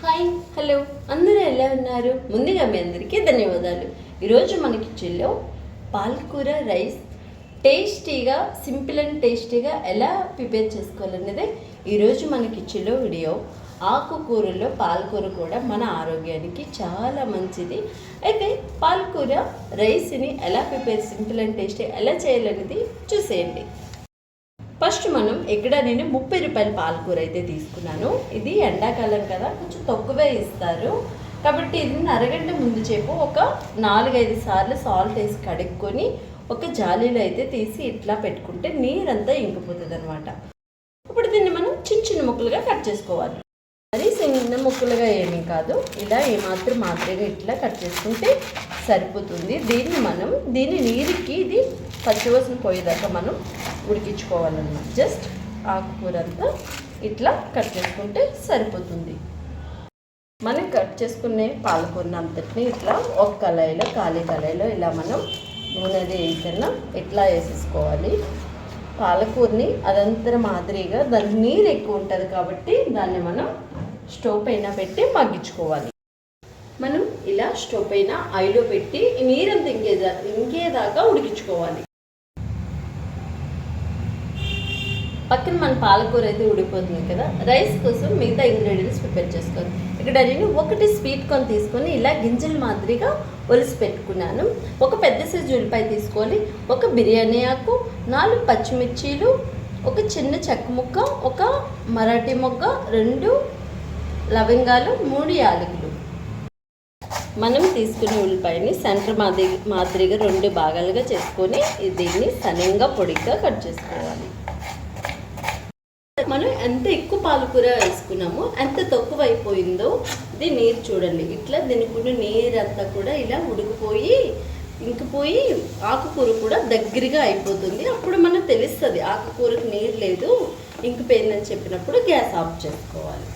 Hi hello అందరూ ఎలా ఉన్నారు? ముందుగా మీ అందరికీ ధన్యవాదాలు. ఈరోజు మన కిచెన్లో పాలకూర రైస్ టేస్టీగా, సింపుల్ అండ్ టేస్టీగా ఎలా ప్రిపేర్ చేసుకోవాలనేదే ఈరోజు మన కిచెన్లో వీడియో. ఆకుకూరల్లో పాలకూర కూడా మన ఆరోగ్యానికి చాలా మంచిది. అయితే పాలకూర రైస్ని ఎలా ప్రిపేర్ సింపుల్ అండ్ టేస్టీ ఎలా చేయాలనేది చూసేయండి. ఫస్ట్ మనం ఇక్కడ నేను 30 రూపాయల పాలకూర అయితే తీసుకున్నాను. ఇది ఎండాకాలం కదా, కొంచెం తక్కువే ఇస్తారు కాబట్టి ఇది అరగంట ముందు చేపు ఒక 4-5 సార్లు సాల్ట్ వేసి కడుక్కొని ఒక జాలీలో అయితే తీసి ఇట్లా పెట్టుకుంటే నీరంతా ఇంకిపోతుంది అనమాట. ఇప్పుడు దీన్ని మనం చిన్న చిన్న ముక్కలుగా కట్ చేసుకోవాలి. మరి చిన్న ముక్కలుగా ఏమీ కాదు, ఇలా ఏమాత్రం మాత్రమే ఇట్లా కట్ చేసుకుంటే సరిపోతుంది. దీన్ని నీరుకి ఇది పచ్చివాసన పోయేదాకా మనం ఉడికించుకోవాలన్నమాట. జస్ట్ ఆకుకూర అంతా ఇట్లా కట్ చేసుకుంటే సరిపోతుంది. మనం కట్ చేసుకునే పాలకూరని అంతటిని ఇట్లా ఒక కళాయిలో, ఖాళీ కళాయిలో ఇలా మనం నూనె వేయకన్నా ఇట్లా వేసేసుకోవాలి. పాలకూరని అదంతా మాదిరిగా దాని నీరు ఎక్కువ ఉంటుంది కాబట్టి దాన్ని మనం స్టవ్ పైన పెట్టి మగ్గించుకోవాలి. మనం ఇలా స్టవ్ పైన ఆయిల్లో పెట్టి నీరంతా ఇంకేదాకా ఉడికించుకోవాలి. పక్కన మన పాలకూర అయితే ఉడిపోతుంది కదా, రైస్ కోసం మిగతా ఇంగ్రీడియంట్స్ ప్రిపేర్ చేసుకోవాలి. ఇక్కడ నేను 1 స్వీట్ కార్న్ తీసుకొని ఇలా గింజల మాదిరిగా ఒలిసి పెట్టుకున్నాను. ఒక పెద్ద సైజు ఉల్లిపాయ తీసుకోవాలి, ఒక బిర్యానీ ఆకు, 4 పచ్చిమిర్చీలు, ఒక చిన్న చెక్క ముక్క, ఒక మరాఠీ మొగ్గ, 2 లవంగాలు, 3 యాలకులు. మనం తీసుకునే ఉల్లిపాయని సెంటర్ మాదిరిగా 2 భాగాలుగా చేసుకొని దీన్ని సన్నంగా పొడిగా కట్ చేసుకోవాలి. మనం ఎంత ఎక్కువ పాలకూర వేసుకున్నామో ఎంత తక్కువ అయిపోయిందో ఇది నీరు చూడండి. ఇట్లా దీనికి నీరంతా కూడా ఇలా ఇంకిపోయి ఆకుకూర కూడా దగ్గరగా అయిపోతుంది. అప్పుడు మనకు తెలుస్తుంది ఆకుకూరకు నీరు లేదు, ఇంకిపోయిందని చెప్పినప్పుడు గ్యాస్ ఆఫ్ చేసుకోవాలి.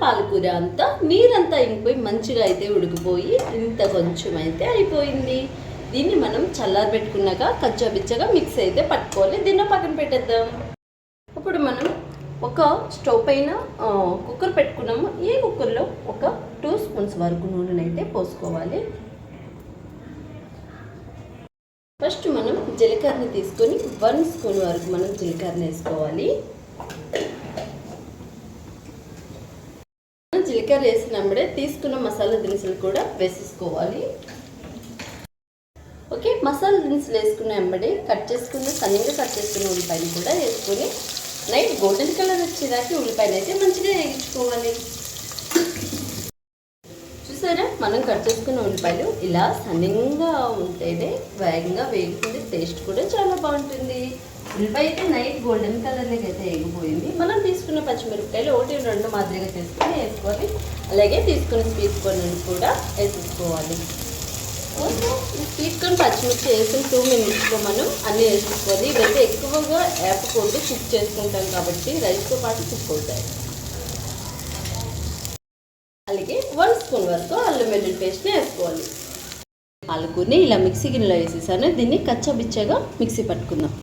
పాలకూర అంతా నీరంతా ఇంకిపోయి మంచిగా అయితే ఉడికిపోయి ఇంత కొంచెం అయితే అయిపోయింది. దీన్ని మనం చల్లారబెట్టుకున్నాక కచ్చాబిచ్చగా మిక్స్ అయితే పట్టుకోవాలి. దీన్ని పక్కన పెట్టేద్దాం. ఇప్పుడు మనం ఒక స్టవ్ పైన కుక్కర్ పెట్టుకున్నాము. ఈ కుక్కర్లో ఒక 2 స్పూన్స్ వరకు నూనెను అయితే పోసుకోవాలి. ఫస్ట్ మనం జీలకర్రని తీసుకొని 1 స్పూన్ వరకు మనం జీలకర్రని వేసుకోవాలి. జీలకర్ర వేసినప్పుడే తీసుకున్న మసాలా దినుసులు కూడా వేసేసుకోవాలి. ఓకే, మసాలా దినుసులు వేసుకున్న వెంబడే సన్నగా కట్ చేసుకున్న ఉల్లిపాయలు కూడా వేసుకొని నైట్ గోల్డెన్ కలర్ వచ్చేదాకా ఉల్లిపాయలు అయితే మంచిగా వేయించుకోవాలి. చూసారా, మనం కట్ చేసుకున్న ఉల్లిపాయలు ఇలా సన్నగా ఉంటేనే వేగంగా వేగుతుంది, టేస్ట్ కూడా చాలా బాగుంటుంది. ఉల్లిపాయ అయితే నైట్ గోల్డెన్ కలర్లోకి అయితే వేగిపోయింది. మనం తీసుకున్న పచ్చిమిరపకాయలు 1-2 మాదిరిగా చేసుకొని వేసుకోవాలి. అలాగే తీసుకున్న స్వీట్ కార్న్ కూడా వేసేసుకోవాలి. స్వీట్ కార్న్ పచ్చిమిర్చి వేసిన 2 మినిట్స్లో మనం అన్నీ వేసుకోవాలి. ఇవైతే ఎక్కువగా వేపకూడదు, కుక్ చేసుకుంటాం కాబట్టి రైస్తో పాటు కుక్ అవుతాయి. అలాగే 1 స్పూన్ వరకు అల్లం వెల్లుల్లి పేస్ట్ని వేసుకోవాలి. పాలకూరని ఇలా మిక్సీ గిన్నెలో వేసేసాను. దీన్ని కచ్చాబిచ్చగా మిక్సీ పట్టుకుందాం.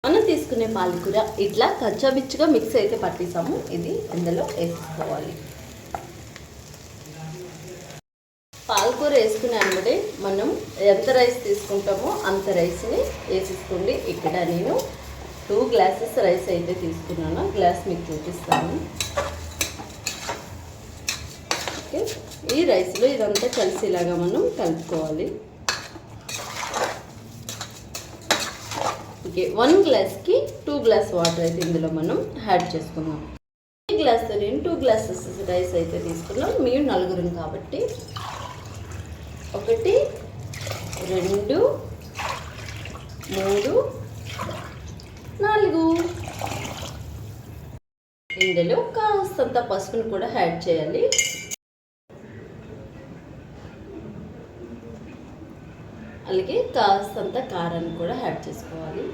మనం తీసుకునే పాలకూర ఇట్లా కచ్చాబిచ్చగా మిక్స్ అయితే పట్టేసాము. ఇది ఇందులో వేసుకోవాలి. పాలకూర వేసుకునే వెంబడే మనం ఎంత రైస్ తీసుకుంటామో అంత రైస్ని వేసేసుకోండి. ఇక్కడ నేను 2 గ్లాసెస్ రైస్ అయితే తీసుకున్నాను. గ్లాస్ మీకు చూపిస్తాను. ఓకే, ఈ రైస్లో ఇదంతా కలిసేలాగా మనం కలుపుకోవాలి. ఓకే, 1 గ్లాస్కి 2 గ్లాస్ వాటర్ అయితే ఇందులో మనం యాడ్ చేసుకున్నాం. ఈ గ్లాస్తో నేను 2 గ్లాసెస్ రైస్ అయితే తీసుకున్నాం. మీరు 4 కాబట్టి 1, 2, 3, 4. ఇందులో కాస్తంత పసుపును కూడా యాడ్ చేయాలి. అలాగే కాస్తంత కారాన్ని కూడా యాడ్ చేసుకోవాలి.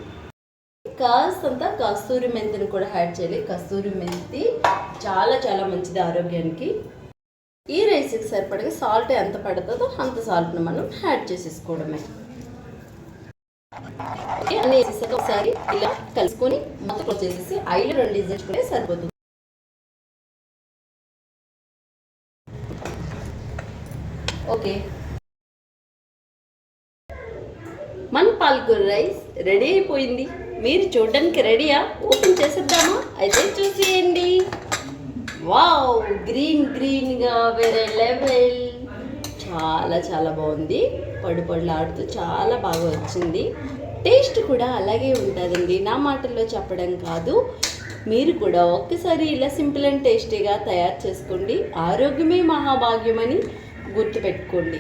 కాస్తంత కస్తూరి మెంతిని కూడా యాడ్ చేయాలి. కస్తూరి మెంతి చాలా చాలా మంచిది ఆరోగ్యానికి. ఈ రైస్కి సరిపడగా సాల్ట్ ఎంత పడుతుందో అంత సాల్ట్ని మనం యాడ్ చేసేసుకోవడమే. అన్నీ వేసేసాక ఒకసారి ఇలా కలుసుకొని మొత్తం చేసేసి ఆయిల్ 2 విజిల్స్ కూడా సరిపోతుంది. ఓకే, మన పాలకూర రైస్ రెడీ అయిపోయింది. మీరు చూడడానికి రెడీయా? ఓపెన్ చేసేద్దామా? అయితే చూసేయండి. వావ్, గ్రీన్ గ్రీన్గా వేరే లెవెల్. చాలా చాలా బాగుంది. పొడిలాడుతూ చాలా బాగా వచ్చింది. టేస్ట్ కూడా అలాగే ఉంటుందండి, నా మాటల్లో చెప్పడం కాదు. మీరు కూడా ఒక్కసారి ఇలా సింపుల్ అండ్ టేస్టీగా తయారు చేసుకోండి. ఆరోగ్యమే మహాభాగ్యమని గుర్తుపెట్టుకోండి.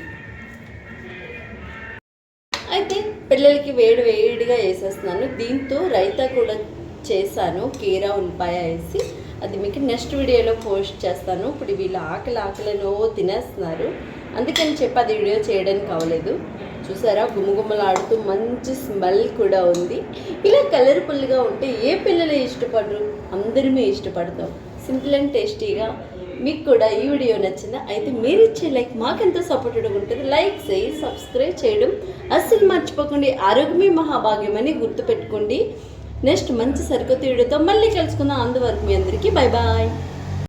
అయితే పిల్లలకి వేడిగా వేసేస్తున్నాను. దీంతో రైతా కూడా చేశాను, కీరా ఉల్లిపాయ వేసి. అది మీకు నెక్స్ట్ వీడియోలో పోస్ట్ చేస్తాను. ఇప్పుడు వీళ్ళు ఆకలినో తినేస్తున్నారు, అందుకని చెప్పి అది వీడియో చేయడానికి అవ్వలేదు. చూసారా, గుమగుమలాడుతూ మంచి స్మెల్ కూడా ఉంది. ఇలా కలర్ఫుల్గా ఉంటే ఏ పిల్లలు ఇష్టపడరు? అందరమే ఇష్టపడతాం. సింపుల్ అండ్ టేస్టీగా. మీకు కూడా ఈ వీడియో నచ్చిందా? అయితే మీరు ఇచ్చే లైక్ మాకెంతో సపోర్టెడ్గా ఉంటుంది. లైక్ చేయి, సబ్స్క్రైబ్ చేయడం అస్సలు మర్చిపోకండి. ఆరోగ్యమే మహాభాగ్యం అని గుర్తుపెట్టుకోండి. నెక్స్ట్ మంచి సరికొత్త వీడియోతో మళ్ళీ కలుసుకుందాం. అందువరకు మీ అందరికీ బై బాయ్.